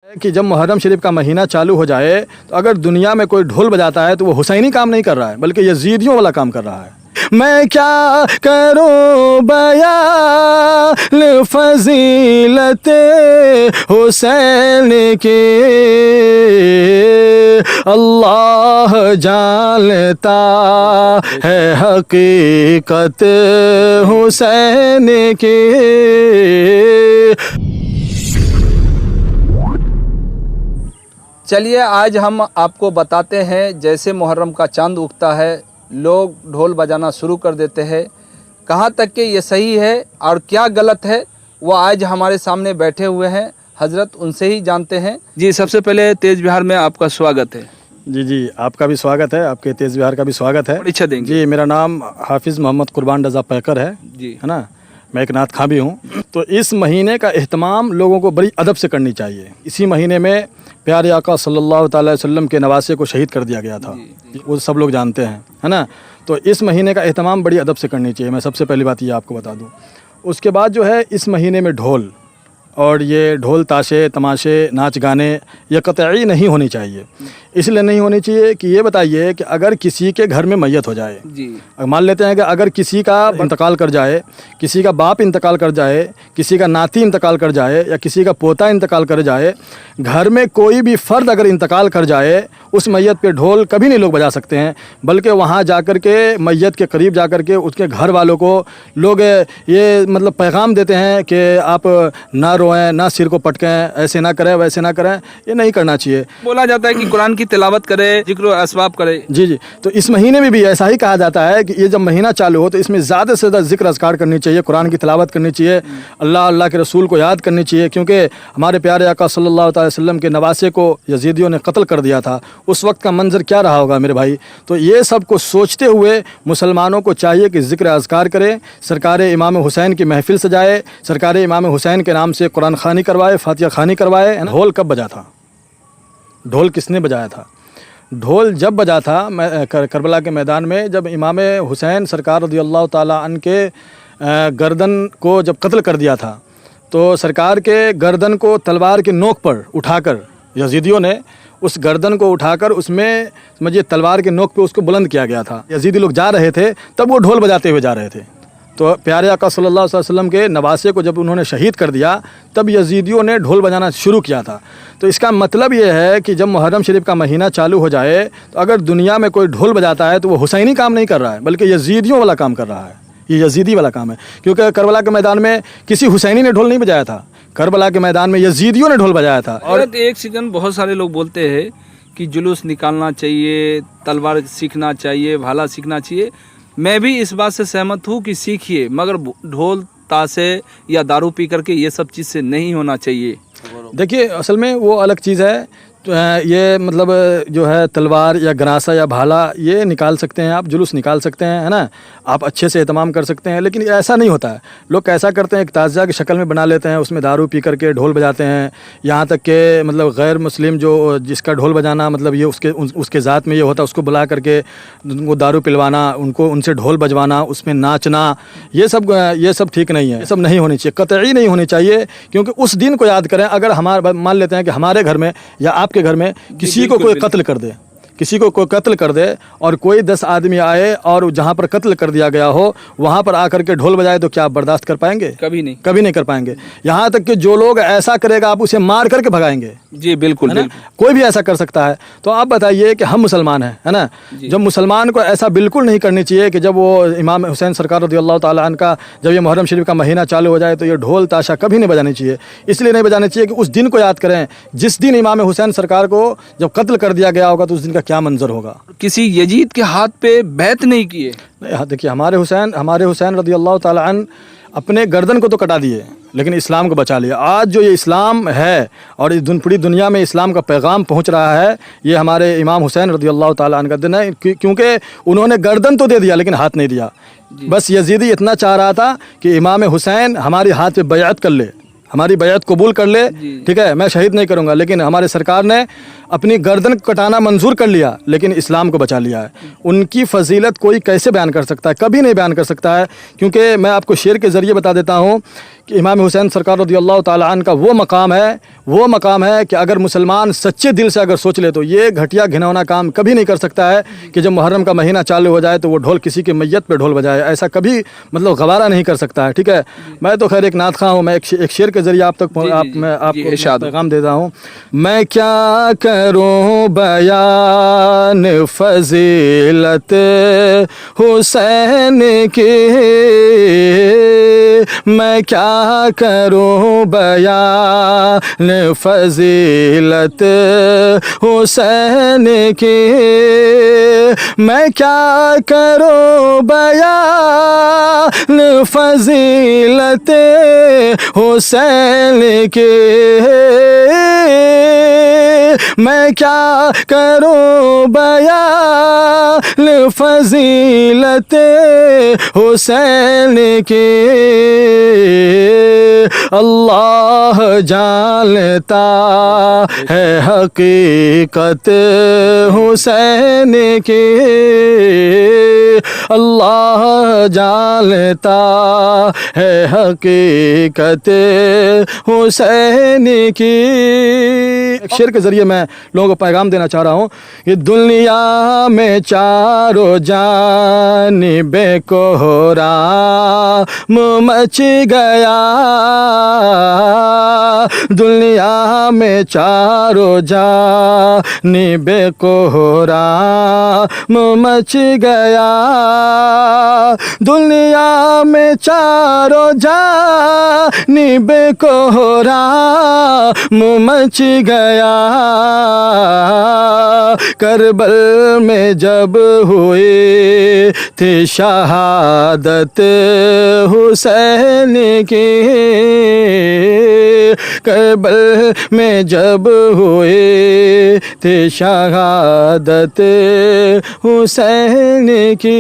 कि जब मुहर्रम शरीफ का महीना चालू हो जाए तो अगर दुनिया में कोई ढोल बजाता है तो वो हुसैनी काम नहीं कर रहा है बल्कि यजीदियों वाला काम कर रहा है। मैं क्या करूं बयान फजीलत हुसैन के, अल्लाह जानता है हकीकत हुसैन के। चलिए आज हम आपको बताते हैं, जैसे मुहर्रम का चांद उगता है लोग ढोल बजाना शुरू कर देते हैं। कहाँ तक कि ये सही है और क्या गलत है वो आज हमारे सामने बैठे हुए हैं हजरत, उनसे ही जानते हैं। जी सबसे पहले तेज बिहार में आपका स्वागत है। जी आपका भी स्वागत है, आपके तेज बिहार का भी स्वागत है। परिचय देंगे। जी मेरा नाम हाफिज़ मोहम्मद कुर्बान रज़ा पैकर है जी, है ना। मैं एक नात खां भी हूँ। तो इस महीने का एहतमाम लोगों को बड़ी अदब से करनी चाहिए। इसी महीने में प्यारे आका सल्लल्लाहु अलैहि वसल्लम के नवासे को शहीद कर दिया गया था, वो सब लोग जानते हैं, है ना। तो इस महीने का एहतमाम बड़ी अदब से करनी चाहिए। मैं सबसे पहली बात ये आपको बता दूँ। उसके बाद जो है इस महीने में ढोल और ये ढोल ताशे तमाशे नाच गाने ये कतई नहीं होनी चाहिए। इसलिए नहीं होनी चाहिए कि ये बताइए कि अगर किसी के घर में मैयत हो जाए जी, मान लेते हैं कि अगर किसी का इंतकाल कर जाए, किसी का बाप इंतकाल कर जाए, किसी का नाती इंतकाल कर जाए या किसी का पोता इंतकाल कर जाए, घर में कोई भी फ़र्द अगर इंतकाल कर जाए उस मैयत पे ढोल कभी नहीं लोग बजा सकते हैं, बल्कि वहाँ जाकर के मैयत के करीब जाकर के उसके घर वालों को लोग ये मतलब पैगाम देते हैं कि आप ना रोएं, ना सिर को पटकें, ऐसे ना करें वैसे ना करें। ये नहीं करना चाहिए। बोला जाता है कि कुरान की तिलावत करे, जिक्र असबाब करे। जी तो इस महीने में भी ऐसा ही कहा जाता है कि ये जब महीना चालू हो तो इसमें ज़्यादा से ज़्यादा जिक्र अज़कार करनी चाहिए, कुरान की तिलावत करनी चाहिए, अल्लाह के रसूल को याद करनी चाहिए। क्योंकि हमारे प्यारे आका सल्लल्लाहु अलैहि वसल्लम के नवासे को यजीदियों ने कत्ल कर दिया था। उस वक्त का मंजर क्या रहा होगा मेरे भाई। तो ये सब को सोचते हुए मुसलमानों को चाहिए कि जिक्र अज़कार करें, सरकार इमाम हुसैन की महफिल सजाए, सरकार इमाम हुसैन के नाम से कुरान खानी करवाए, फातिहा खानी करवाए। ढोल कब बजा था? ढोल किसने बजाया था? ढोल जब बजा था करबला के मैदान में, जब इमाम हुसैन सरकार रज़ियल्लाहु ताला अन्हु के गर्दन को जब कत्ल कर दिया था, तो सरकार के गर्दन को तलवार के नोक पर उठाकर यजीदियों ने उस गर्दन को उठाकर उसमें समझिए तलवार के नोक पे उसको बुलंद किया गया था। यजीदी लोग जा रहे थे तब वो ढोल बजाते हुए जा रहे थे। तो प्यारे आका सल्लल्लाहु अलैहि वसल्लम के नवासे को जब उन्होंने शहीद कर दिया तब यजीदियों ने ढोल बजाना शुरू किया था। तो इसका मतलब ये है कि जब मुहर्रम शरीफ का महीना चालू हो जाए तो अगर दुनिया में कोई ढोल बजाता है तो वो हुसैनी काम नहीं कर रहा है बल्कि यजीदियों वाला काम कर रहा है। ये यजीदी वाला काम है। क्योंकि करबला के मैदान में किसी हुसैनी ने ढोल नहीं बजाया था, करबला के मैदान में यजीदियों ने ढोल बजाया था। और एक सेकंड, बहुत सारे लोग बोलते हैं कि जुलूस निकालना चाहिए, तलवार सीखना चाहिए, भाला सीखना चाहिए। मैं भी इस बात से सहमत हूँ कि सीखिए, मगर ढोल ताशे या दारू पी करके ये सब चीज़ से नहीं होना चाहिए। देखिए असल में वो अलग चीज़ है। तो ये मतलब जो है तलवार या गरासा या भाला ये निकाल सकते हैं आप, जुलूस निकाल सकते हैं, है ना, आप अच्छे से एहतमाम कर सकते हैं। लेकिन ऐसा नहीं होता है। लोग कैसा करते हैं, एक ताज़िया की शक्ल में बना लेते हैं, उसमें दारू पी करके ढोल बजाते हैं। यहाँ तक के मतलब गैर मुस्लिम जो जिसका ढोल बजाना मतलब ये उसके ज़ात में ये होता है, उसको बुला करके उनको दारू पिलवाना, उनको उनसे ढोल बजवाना, उसमें नाचना, ये सब ठीक नहीं है। ये सब नहीं होनी चाहिए, कतई नहीं होनी चाहिए। क्योंकि उस दिन को याद करें, अगर हमारे मान लेते हैं कि हमारे घर में या आपके घर में किसी को कोई कत्ल कर दे, किसी को कोई कत्ल कर दे और कोई 10 आदमी आए और जहाँ पर कत्ल कर दिया गया हो वहाँ पर आकर के ढोल बजाए, तो क्या आप बर्दाश्त कर पाएंगे? कभी नहीं कर पाएंगे। यहाँ तक कि जो लोग ऐसा करेगा आप उसे मार करके भगाएंगे। जी बिल्कुल, कोई भी ऐसा कर सकता है। तो आप बताइए कि हम मुसलमान हैं, है ना। जब मुसलमान को ऐसा बिल्कुल नहीं करनी चाहिए कि जब वो इमाम हुसैन सरकार रज़ियल्लाहु ताला अन्हु का जब ये मुहर्रम शरीफ का महीना चालू हो जाए तो ये ढोल ताशा कभी नहीं बजानी चाहिए। इसलिए नहीं बजानी चाहिए कि उस दिन को याद करें जिस दिन इमाम हुसैन सरकार को जब कत्ल कर दिया गया होगा, तो उस दिन का क्या मंजर होगा। किसी यजीद के हाथ पे बैत नहीं किए। देखिए हमारे हुसैन रज़ियल्लाहु ताला अन्हु अपने गर्दन को तो कटा दिए लेकिन इस्लाम को बचा लिया। आज जो ये इस्लाम है और इस पूरी दुनिया में इस्लाम का पैगाम पहुंच रहा है, ये हमारे इमाम हुसैन रज़ियल्लाहु ताला अन्हु का दिन है। क्योंकि उन्होंने गर्दन तो दे दिया लेकिन हाथ नहीं दिया। बस यजीदी इतना चाह रहा था कि इमाम हुसैन हमारे हाथ पे बैअत कर ले, हमारी बैअत कबूल कर ले, ठीक है, मैं शहीद नहीं करूंगा। लेकिन हमारे सरकार ने अपनी गर्दन कटाना मंजूर कर लिया लेकिन इस्लाम को बचा लिया है। उनकी फजीलत कोई कैसे बयान कर सकता है? कभी नहीं बयान कर सकता है। क्योंकि मैं आपको शेर के ज़रिए बता देता हूँ कि इमाम हुसैन सरकार रज़ियल्लाहु ताला अन्हु का वो मकाम है कि अगर मुसलमान सच्चे दिल से अगर सोच ले तो ये घटिया घिनौना काम कभी नहीं कर सकता है कि जब मुहर्रम का महीना चालू हो जाए तो वो ढोल किसी की मैयत पे ढोल बजाए। ऐसा कभी मतलब गवारा नहीं कर सकता है। ठीक है, मैं तो खैर एक नात खां हूँ, मैं एक शेर के ज़रिए आपको पैगाम देता हूँ। मैं क्या करूँ बयान फजीलत हुसैन की, मैं क्या करूँ बयान फजीलत हुसैन की, मैं क्या करूँ बयान फजीलत हुसैन की, मैं क्या करूँ बयान फजीलत हुसैन की। अल्लाह जानता है हकीकत हुसैन की, अल्लाह जानता है हकीकत हुसैन की। एक शेर के ज़रिए मैं लोगों को पैगाम देना चाह रहा हूँ कि दुनिया में चारों जानिबे कोहराम मच गया, दुनिया में चारों जानिबे कोहराम मच गया, दुनिया में चारों जानिबे कोहराम मच गया, करबल में जब हुई थी शहादत हुसैन की, करबल में जब हुई थी शहादत हुसैन की।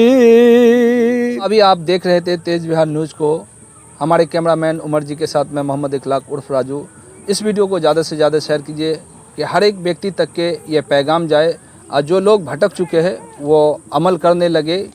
अभी आप देख रहे थे तेज बिहार न्यूज़ को, हमारे कैमरामैन उमर जी के साथ मैं मोहम्मद इखलाक उर्फ राजू। इस वीडियो को ज़्यादा से ज़्यादा शेयर कीजिए कि हर एक व्यक्ति तक के ये पैगाम जाए और जो लोग भटक चुके हैं वो अमल करने लगे।